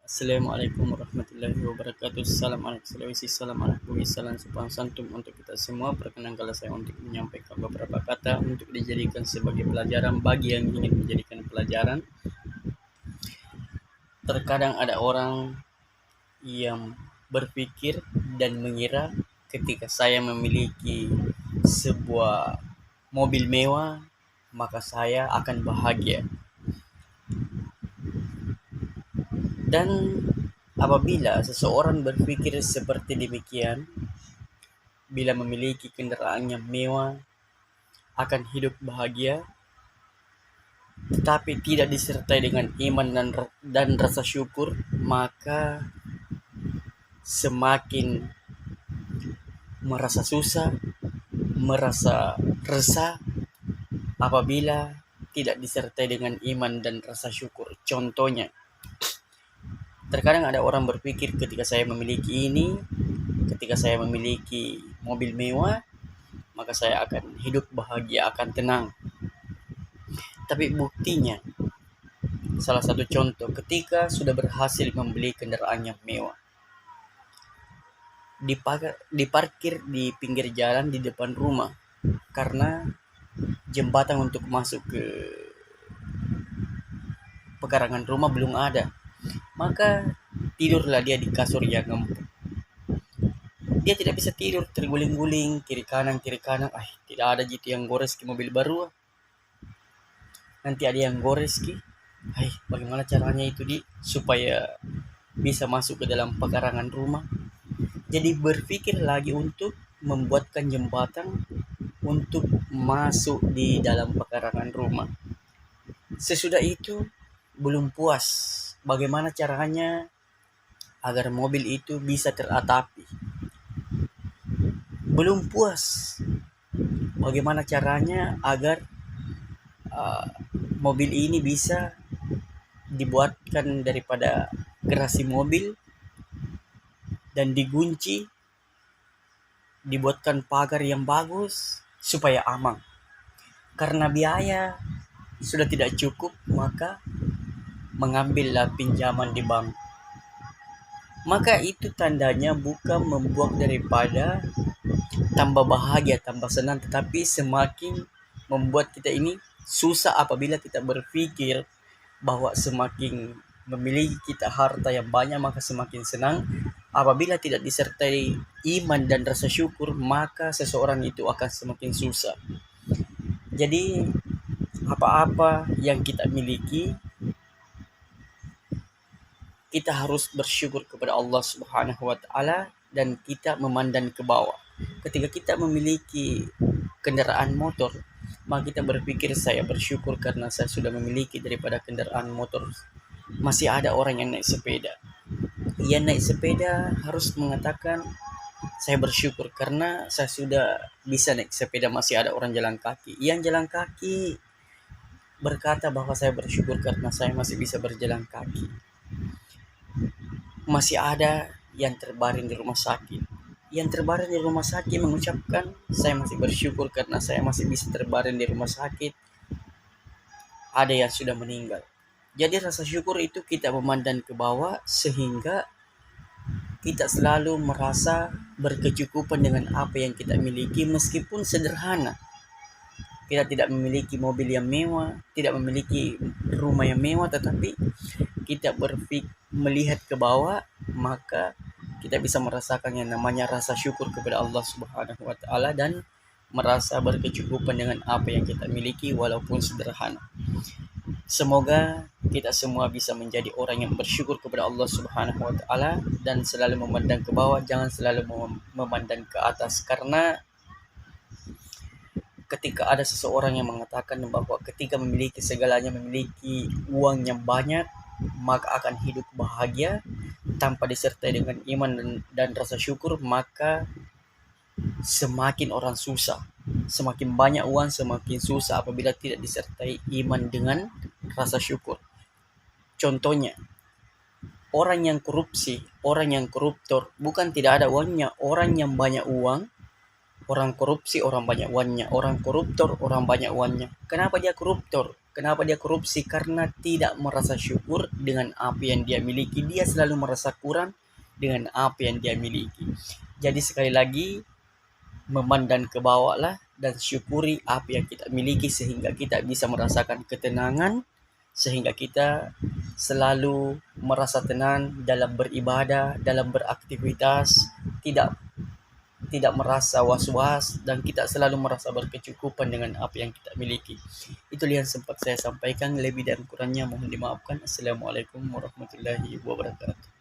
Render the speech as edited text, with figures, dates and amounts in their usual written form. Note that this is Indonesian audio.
Assalamualaikum warahmatullahi wabarakatuh. Salam anak Sulawesi, salam anak bumi, salam sopan santun untuk kita semua. Perkenankanlah saya untuk menyampaikan beberapa kata untuk dijadikan sebagai pelajaran bagi yang ingin menjadikan pelajaran. Terkadang ada orang yang berpikir dan mengira ketika saya memiliki sebuah mobil mewah, maka saya akan bahagia. Dan apabila seseorang berpikir seperti demikian, bila memiliki kendaraan yang mewah akan hidup bahagia, tetapi tidak disertai dengan iman dan rasa syukur, maka semakin merasa susah, merasa resah apabila tidak disertai dengan iman dan rasa syukur. Contohnya, terkadang ada orang berpikir ketika saya memiliki ini, ketika saya memiliki mobil mewah, maka saya akan hidup bahagia, akan tenang. Tapi buktinya, salah satu contoh, ketika sudah berhasil membeli kendaraan yang mewah, diparkir di pinggir jalan di depan rumah karena jembatan untuk masuk ke pekarangan rumah belum ada, maka tidurlah dia di kasur yang empuk. Dia tidak bisa tidur, terguling-guling kiri kanan, tidak ada gitu yang gores ke mobil baru, nanti ada yang gores ki, bagaimana caranya itu supaya bisa masuk ke dalam pekarangan rumah. Jadi berpikir lagi untuk membuatkan jembatan untuk masuk di dalam pekarangan rumah. Sesudah itu belum puas, bagaimana caranya agar mobil itu bisa teratapi. Belum puas, bagaimana caranya agar mobil ini bisa dibuatkan daripada gerasi mobil dan digunci, dibuatkan pagar yang bagus supaya aman. Karena biaya sudah tidak cukup, maka mengambillah pinjaman di bank. Maka itu tandanya bukan membuat daripada tambah bahagia, tambah senang, tetapi semakin membuat kita ini susah apabila kita berpikir bahwa semakin memiliki kita harta yang banyak maka semakin senang. Apabila tidak disertai iman dan rasa syukur, maka seseorang itu akan semakin susah. Jadi apa-apa yang kita miliki, kita harus bersyukur kepada Allah Subhanahu wa taala dan kita memandang ke bawah. Ketika kita memiliki kendaraan motor, maka kita berpikir saya bersyukur karena saya sudah memiliki daripada kendaraan motor. Masih ada orang yang naik sepeda. Yang naik sepeda harus mengatakan saya bersyukur karena saya sudah bisa naik sepeda. Masih ada orang jalan kaki. Yang jalan kaki berkata bahwa saya bersyukur karena saya masih bisa berjalan kaki. Masih ada yang terbaring di rumah sakit. Yang terbaring di rumah sakit mengucapkan saya masih bersyukur karena saya masih bisa terbaring di rumah sakit. Ada yang sudah meninggal. Jadi rasa syukur itu kita memandang ke bawah sehingga kita selalu merasa berkecukupan dengan apa yang kita miliki meskipun sederhana. Kita tidak memiliki mobil yang mewah, tidak memiliki rumah yang mewah, tetapi kita melihat ke bawah, maka kita bisa merasakan yang namanya rasa syukur kepada Allah Subhanahu wa taala dan merasa berkecukupan dengan apa yang kita miliki walaupun sederhana. Semoga kita semua bisa menjadi orang yang bersyukur kepada Allah Subhanahu wa taala dan selalu memandang ke bawah, jangan selalu memandang ke atas, karena ketika ada seseorang yang mengatakan bahwa ketika memiliki segalanya, memiliki uang yang banyak, maka akan hidup bahagia tanpa disertai dengan iman dan rasa syukur, maka semakin orang susah. Semakin banyak uang, semakin susah apabila tidak disertai iman dengan rasa syukur. Contohnya, orang yang korupsi, orang yang koruptor, bukan tidak ada uangnya. Orang yang banyak uang, orang korupsi, orang banyak uangnya. Orang koruptor, orang banyak uangnya. Kenapa dia koruptor? Kenapa dia korupsi? Karena tidak merasa syukur dengan apa yang dia miliki. Dia selalu merasa kurang dengan apa yang dia miliki. Jadi sekali lagi, memandang ke bawah lah dan syukuri apa yang kita miliki sehingga kita bisa merasakan ketenangan, sehingga kita selalu merasa tenang dalam beribadah, dalam beraktivitas, tidak tidak merasa was-was, dan kita selalu merasa berkecukupan dengan apa yang kita miliki. Itu yang sempat saya sampaikan, lebih dan kurangnya mohon dimaafkan. Assalamualaikum warahmatullahi wabarakatuh.